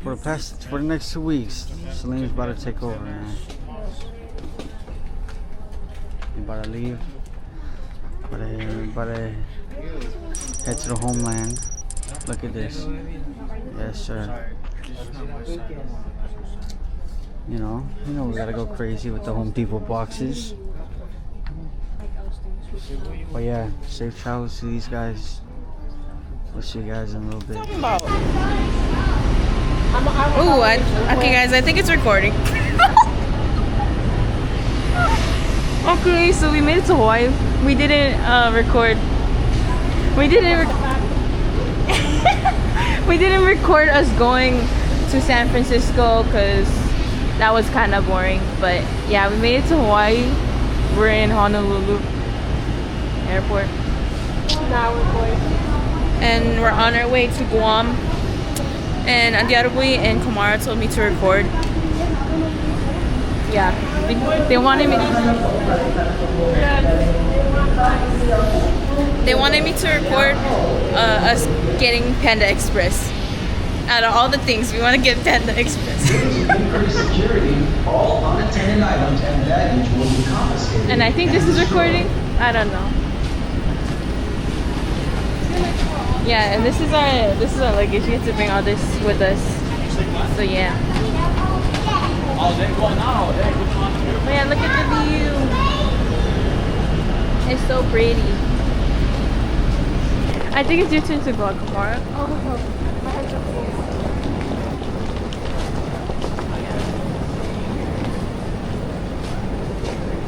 For the next 2 weeks, Selynn's about to take over, man. You about to leave. About to head to the homeland. Look at this. Yes, sir. You know we gotta go crazy with the Home Depot boxes. But yeah, safe travels to these guys. We'll see you guys in a little bit. Ooh, okay guys, I think it's recording. Okay, so we made it to Hawaii. We didn't record. We didn't record us going to San Francisco because that was kind of boring. But yeah, we made it to Hawaii. We're in Honolulu airport. Now we're going. And we're on our way to Guam. And Andiarabui and Kamara told me to record. Yeah, they wanted me. They wanted me to record us getting Panda Express. Out of all the things, we want to get Panda Express. All unattended items and baggage will be confiscated. And I think this is recording. I don't know. Yeah, and this is our luggage. We have to bring all this with us. So yeah. Oh yeah, look at the view. It's so pretty. I think it's your turn to vlog, Kamara. Oh, my hands are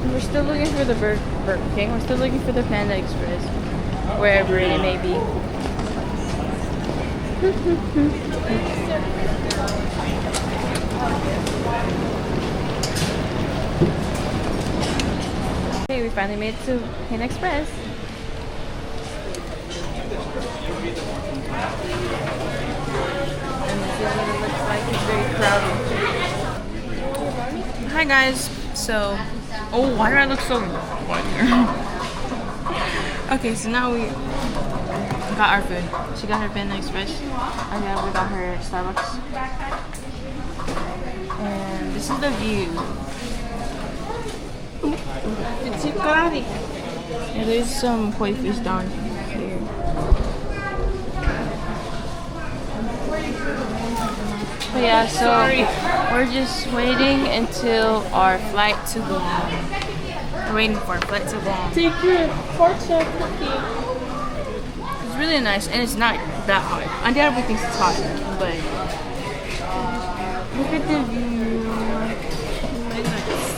full. We're still looking for the Burger King. We're still looking for the Panda Express, wherever it may be. Okay, we finally made it to Panda Express. And this is what it looks like. It's very crowded. Hi guys. So, oh, why do I look so white here? Okay, so now we got our food. She got her Panda Express. And then we got her Starbucks. And this is the view. Yeah, there's some koi fish down here. But yeah, so we're just waiting until our flight to Guam. We're waiting for our flight to Guam. Take your fortune cookie. It's really nice and it's not that hot. Andiarabui thinks it's hot, but look at the view. Really nice.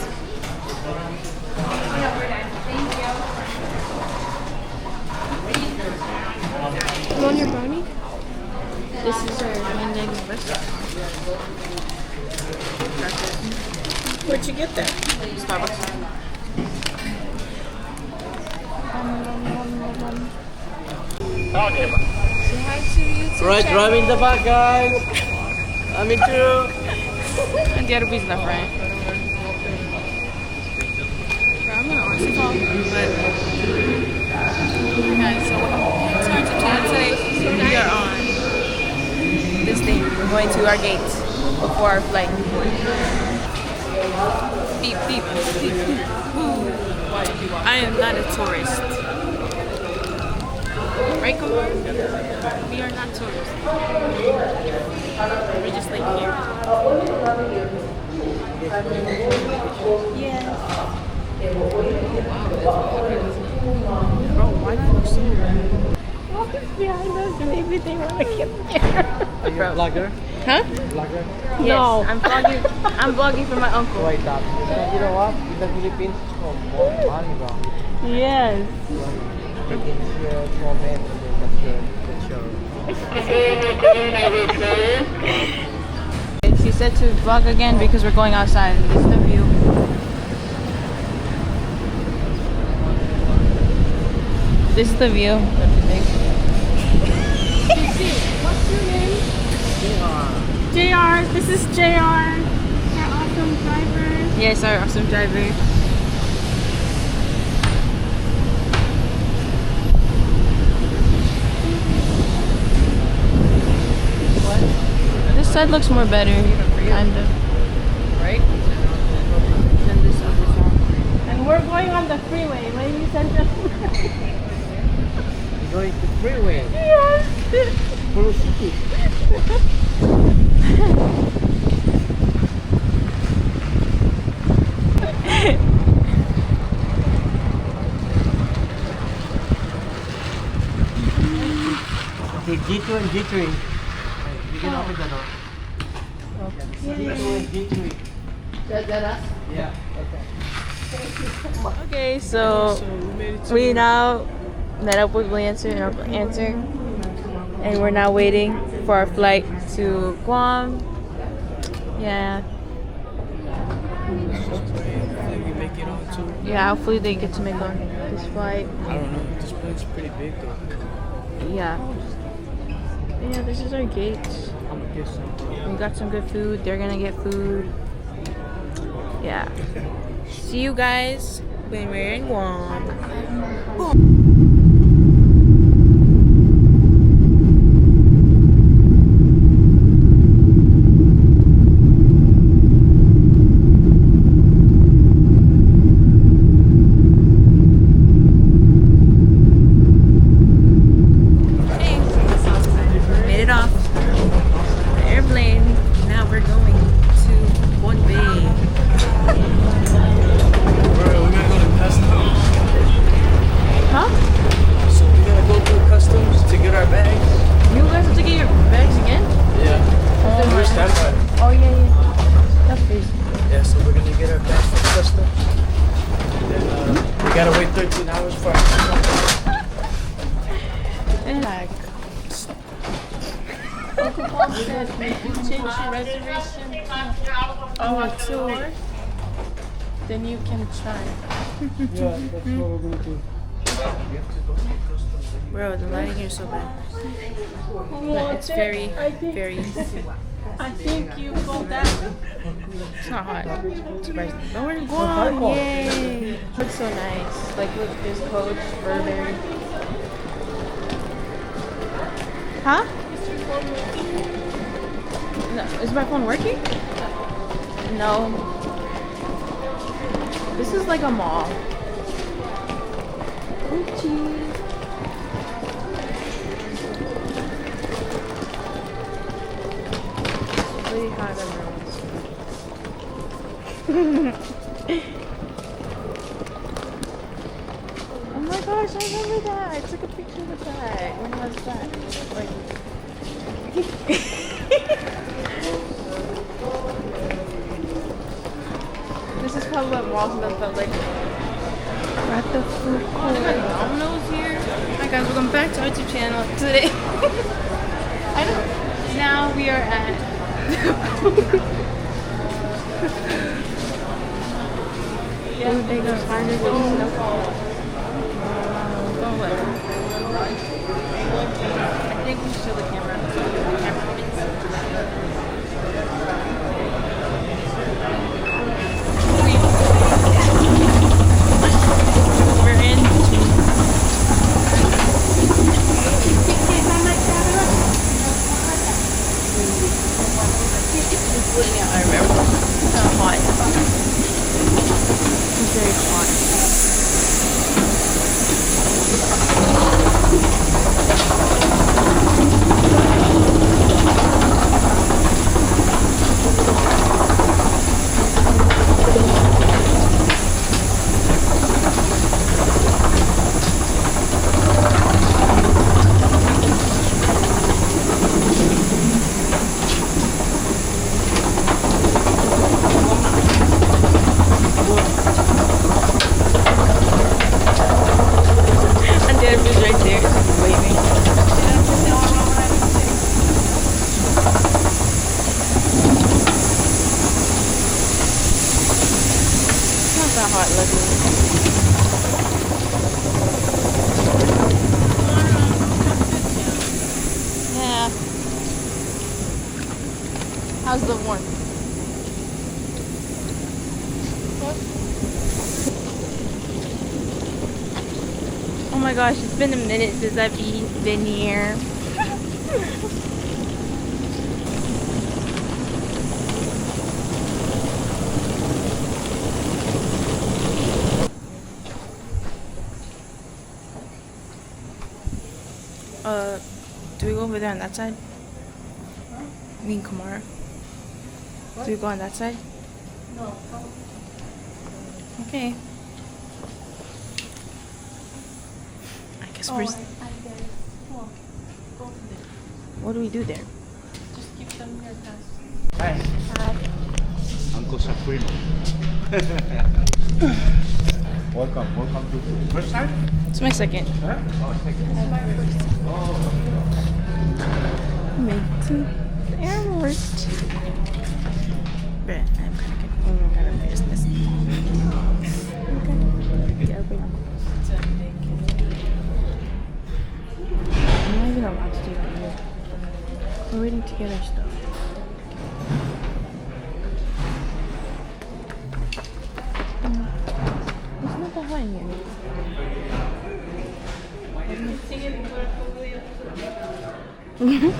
You want your brownie? This is our Panda Express. Where'd you get that? Starbucks. Say hi to you. Right, driving the back, guys. I'm in Chuuk. And the other bee's left, right? I'm gonna watch it all, but guys, so it's going to today. We are on this thing. We're going to our gate before our flight. Beep, beep, beep, beep. Ooh. I am not a tourist. Right, come on? We are not tourists. We're just like here. Yes. Bro, why do I look so red? Walk behind us and maybe they want to get there. Are you a vlogger? Huh? Vlogger? Yes, No. I'm vlogging for my uncle. Wait up. You know what? In the Philippines, it's called money, bro. Yes. You can see a comment and then She said to vlog again because we're going outside. This is the view. This is the view. What do you think? What's your name? JR. This is JR. Our awesome driver. Yes, our awesome driver. side looks more better, kind of. Right? Than this other side. And we're going on the freeway, ladies and gentlemen. You're going to freeway. Yes. Full city. Okay, G2 and G3. You can open the door. G2 and G3. Yeah. Okay, so we now met up with Lancer and we're now waiting for our flight to Guam. Yeah. We make it on too. Yeah, hopefully they get to make on this flight. I don't know. This plane's pretty big though. Yeah. Yeah, this is our gate. I'm gonna get some. We got some good food. They're gonna get food. Yeah. See you guys when we're in Guam. Made it off the airplane. Now we're going to Bon Bay. Bro, we gotta go to customs. Huh? So we gotta go through customs to get our bags. You guys have to get your bags again? Yeah. We're standby. Oh yeah. That's crazy. Yeah, so we're gonna get our bags from customs. Then we gotta wait 13 hours for our And like, Uncle Bob said, you change your reservation to tour, then you can try. Yeah, that's what we're gonna do. bro, the lighting here is so bad. Well, It's very, very. I think you go down. It's not hot. Surprising. But we're in Guam. Yay! Looks so nice. Like, look, there's Coach, Burberry. Huh? No, is my phone working? No. This is like a mall. Gucci. It's really hot everyone. Oh my gosh, I remember that. I took a picture with that. When was that? Like, this is probably what Walsall felt like. We're at the food court. Domino's here. Hi guys, welcome back to our YouTube channel. Today, I don't. Now we are at. Yeah, they go find it. Go away. I think we should show the camera. We're in. I remember. It's not hot. It's very hot. And Dad was right there, just waving. It's not that hot, luckily. Yeah. How's the warmth? Oh my gosh, it's been a minute since I've been here. Do we go over there on that side? Me and Kamara. Do we go on that side? No. Okay. I guess we're. What do we do there? Just give them your pass. Hi. Uncle Supremo. Welcome to first time? It's my second. Huh? Oh, second. Make to airport. But I'm kind of business. Okay. Yeah, wait. I'm not even allowed to do that here. We're waiting to get our stuff. It's not that hot in here. We're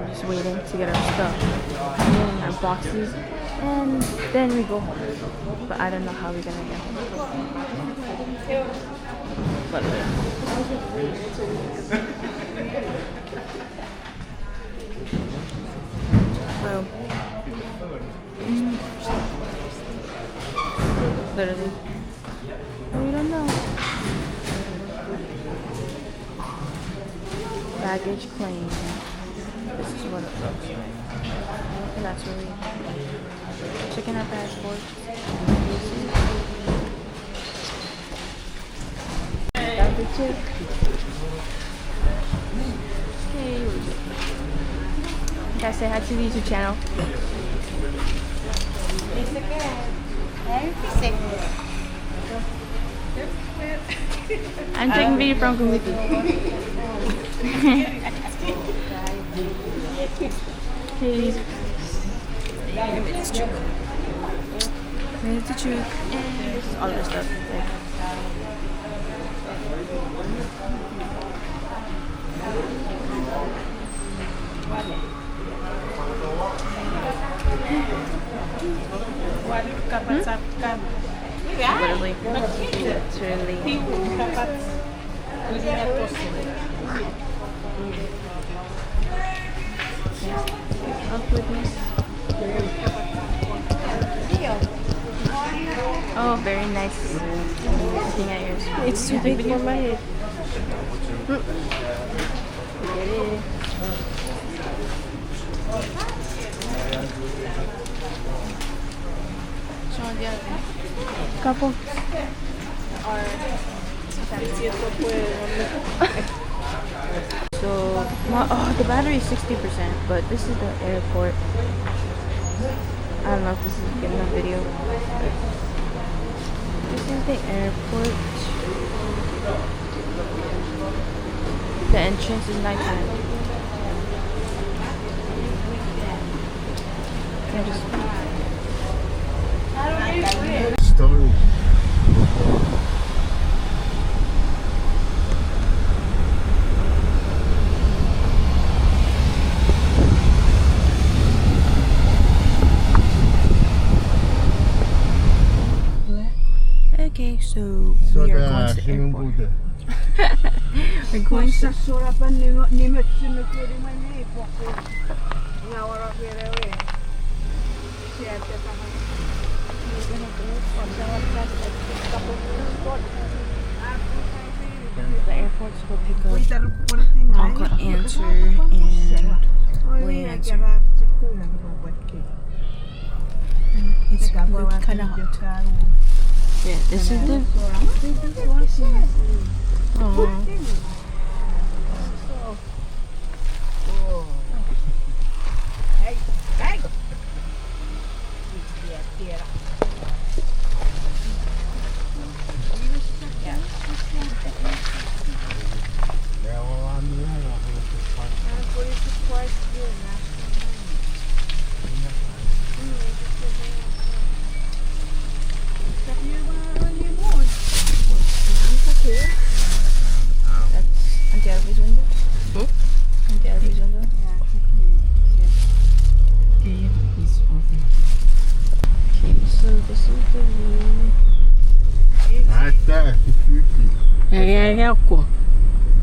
just waiting to get our stuff and then our boxes, and then we go home. But I don't know how we're gonna get home. But well, literally, we don't know. Baggage claim. This is what it looks like. And that's where we checking our passports. Number 2. Hey, guys, say hi to the YouTube channel. I'm taking video from Kumiti. Okay. It's Chuuk. Made it to Chuuk, and this is all the stuff. Literally, awkwardness. Oh, very nice. Looking at yours. It's too big for my head. Couple. So, oh, the battery is 60%, but this is the airport. I don't know if this is good enough video. This is the airport. The entrance is nighttime. Story. Okay, so we are going to the airport. We're going to the airport to go pick up Uncle Answer and Wayne Answer. It's kind of hot. Yeah, this is the. Aww.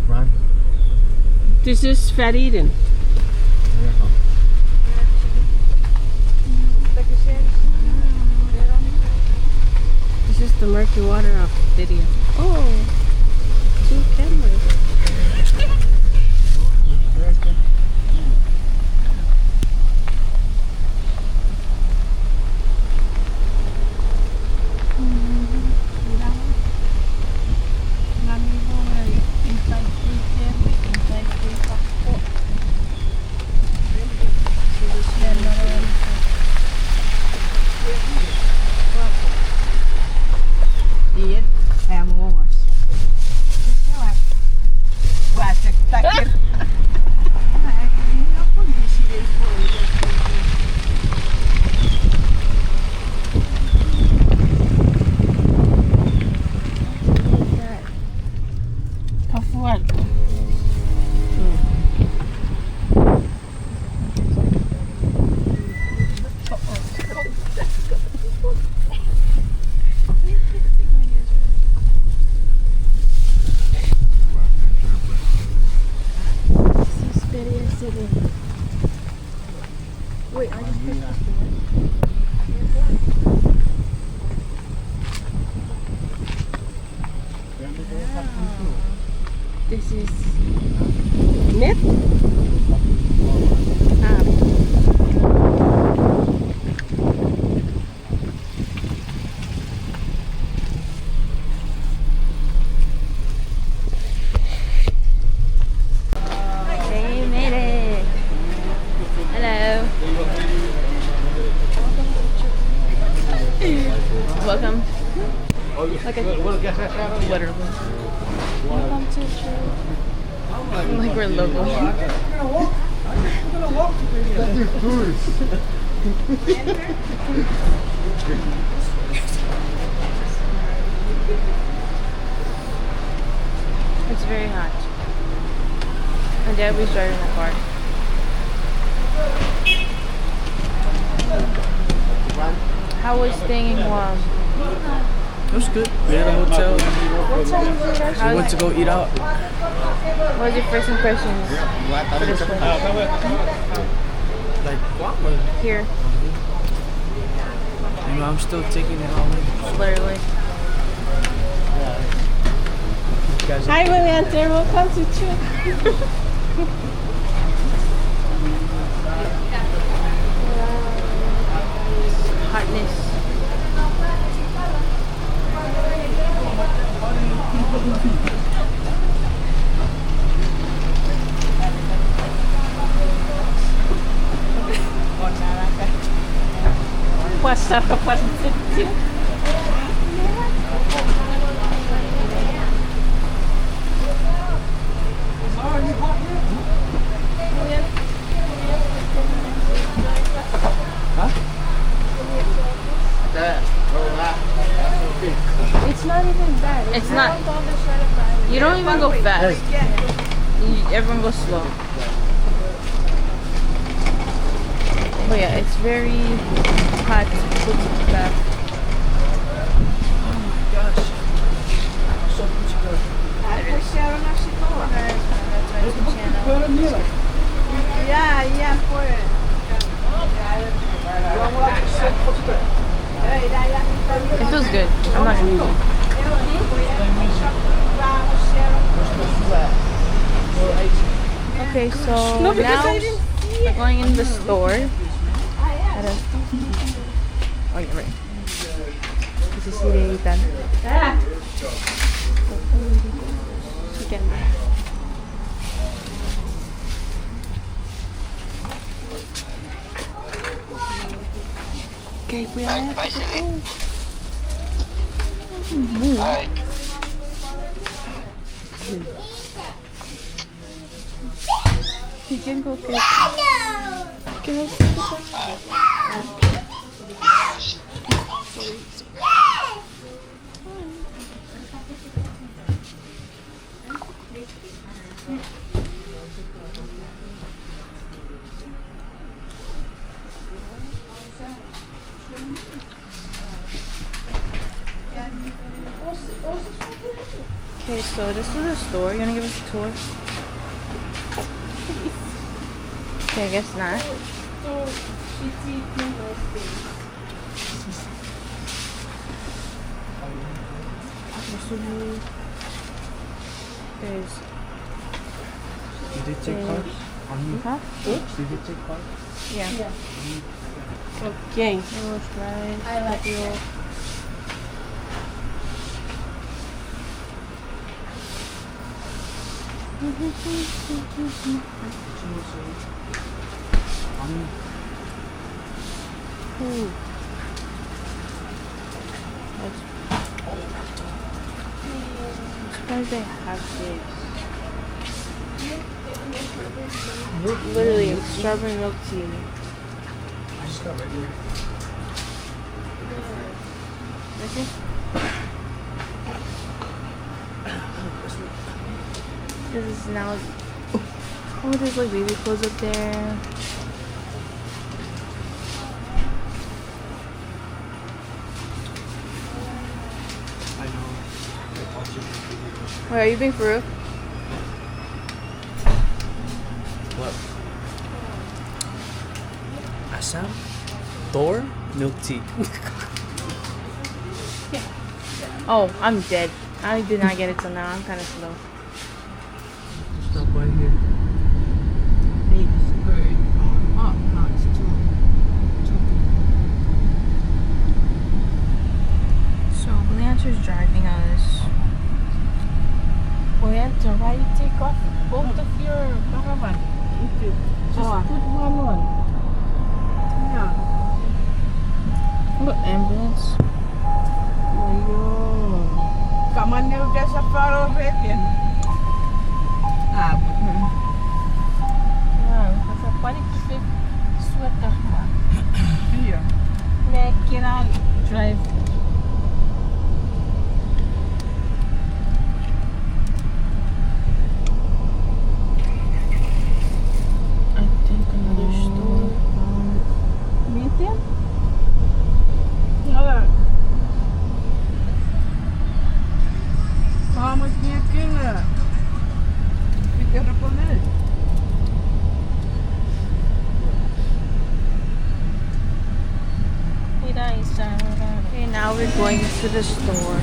Run. This is Fat Eden. This is the murky water of video. Oh, 2 cameras. This is net. They made it. Hello. Welcome. Okay. Literally. Welcome to Chuuk. Like we're local. It's very hot. And Dad, we started in the car. How was staying in Guam? It was good. We had a hotel. We went to go eat out. What was your first impressions for this place? Like Guam or Here, you know, I'm still taking it all in. literally. You guys Hi, William. Welcome to Chuuk. Hotness. What's up? What's It's not even bad. It's not. You don't even go fast. Everyone goes slow. But yeah, it's very hot to put it back. Oh my gosh. So beautiful. It feels good. I'm not gonna use it. Okay, so now we're going in the store. Oh, yeah, right. This is Siritan. Chicken. Okay, we are. Chicken cookie. Okay, so this is the store. You wanna give us a tour? Okay, I guess not. So, shitty pinball things. There's Did they take cards? huh? Did they take cards? Yeah. Okay. English rice. I like you. Ooh. I'm surprised they have this. Literally, strawberry milk tea. I just got regular. Okay. This is now. Oh, there's like baby clothes up there. I know. Wait, are you being for real? What? Assam? Thor? Milk tea. Oh, I'm dead. I did not get it till now. I'm kind of slow. Stop by here. So, Blancher's driving us. Leandro, why you take off both of your caravan? Just put one on. Yeah. Look, ambulance. Come on, you just a far away again. Ah. Yeah, because a panic fit sweater. Here. Make it out. Drive. I think another store. Meet them? Yeah. Vamos aqui aquilo. Fica japonês. Okay, now we're going to the store.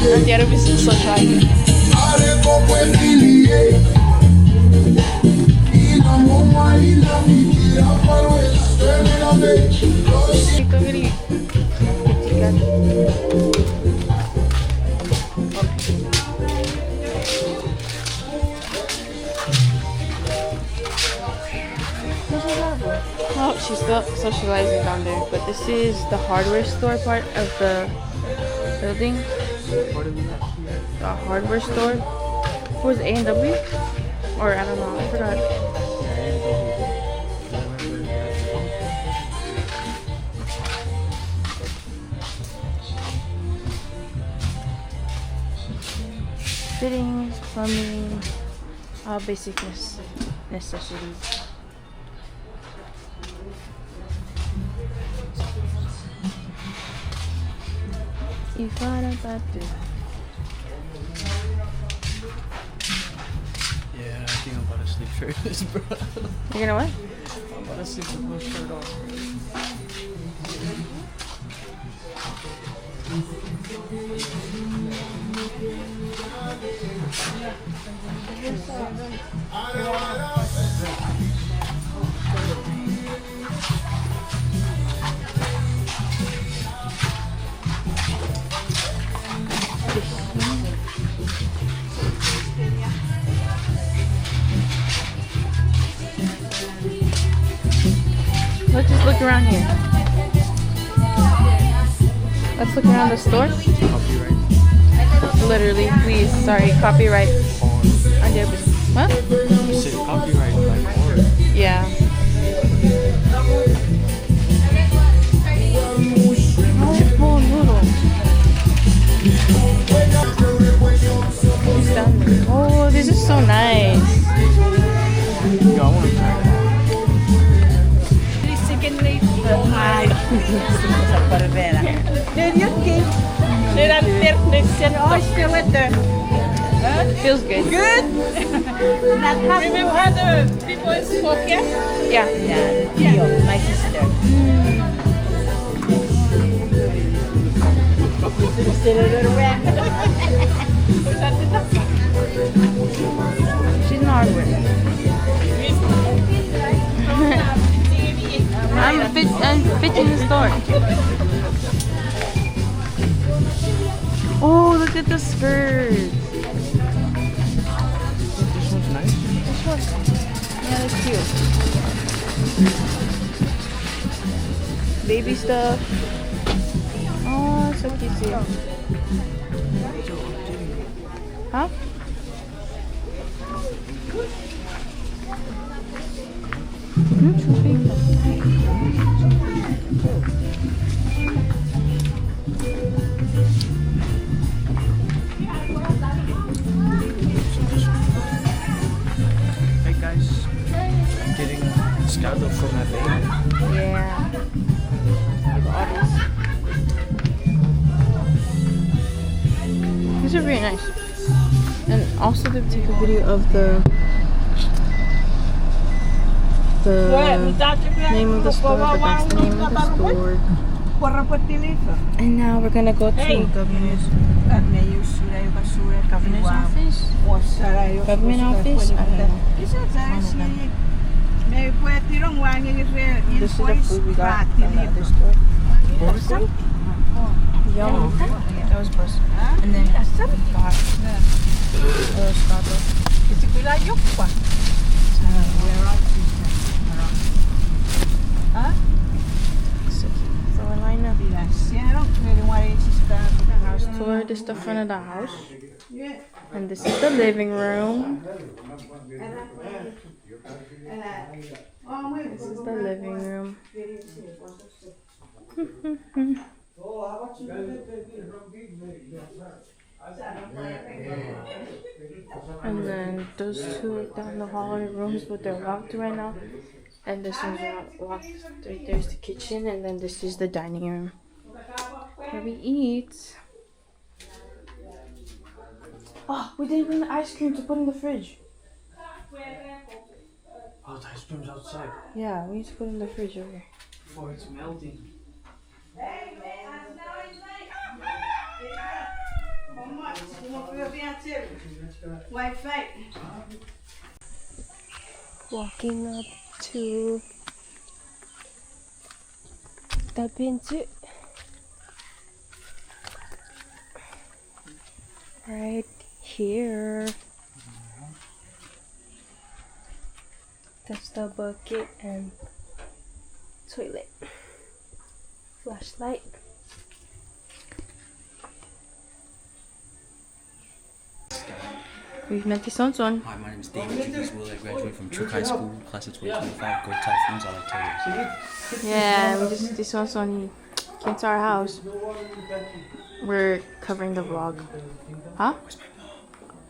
Não quero ver se só sai. Oh, she's still socializing down there. But this is the hardware store part of the building. What do we have here? The hardware store. Was it A&W? Or I don't know, I forgot. Fittings, plumbing, all basic necessities. Yeah, I think I'm about to sleep shirtless, bro. You're gonna what? I'm about to sleep with no shirt on. Let's just look around here. Let's look around the store. Copyright. Literally, please. Sorry, copyright. What? I said copyright, like, or. Yeah. Feels good. Good. Remember how the people in Spokane? Yeah. Yeah, my sister. She's an hardware. I'm fitting the store. Oh, look at the skirt. This one's nice. Yeah, that's cute. Baby stuff. Oh, so cute. Huh? Hey guys, I'm getting a scandal for my baby. Yeah. Look at all these. These are very nice. And also they take a video of the name of the store, but that's the name of the store. And now we're gonna go to governor's office. Government office? I don't know. This is the food we got from the other store. Yum. That was close. And then we got Scotto. So we're lining up. House tour. This is the front of the house. And this is the living room. This is the living room. And then those two down the hallway rooms, but they're locked right now. And this one's not locked. There's the kitchen, and then this is the dining room where we eat. Oh, we didn't bring the ice cream to put in the fridge. Oh, the ice cream's outside. Yeah, we need to put it in the fridge over here. Before it's melting. Walking up to the pintu. Right here. That's the bucket and toilet. Flashlight. We've met the Sonson. Hi, my name is David Julius Will. I graduated from Chuuk High School, class of 2025. Go Typhoons, I like Tigers. Yeah, we just the Sonson. He came to our house. We're covering the vlog. Huh? Where's my mom?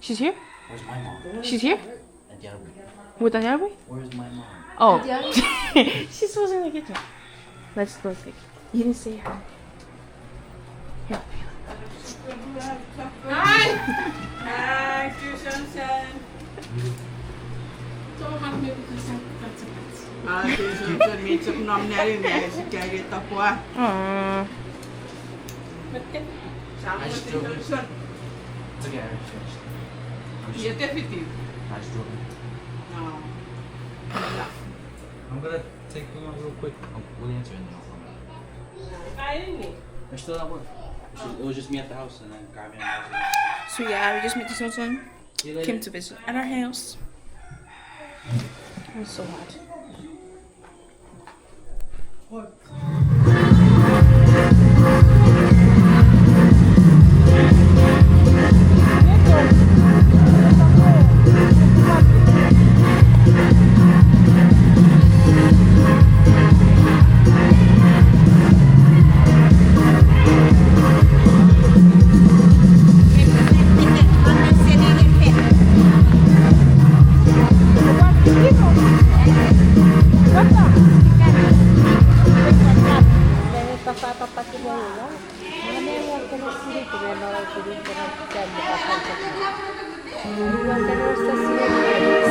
She's here? Where's my mom? She's here? And the other way. With the other way? Where's my mom? Oh. She's supposed to in the kitchen. Let's go take it. You didn't say hi. Here. Aww. It's okay, I already finished. Nice drawing. I'm gonna take them out real quick. We'll answer and then I'll come back. They're still at work. It was just me at the house and then Garvin and I So yeah, we just met the Sonson. See you later. Came to visit at our house. It was so hot. What the?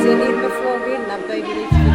Selynn before we, now baby,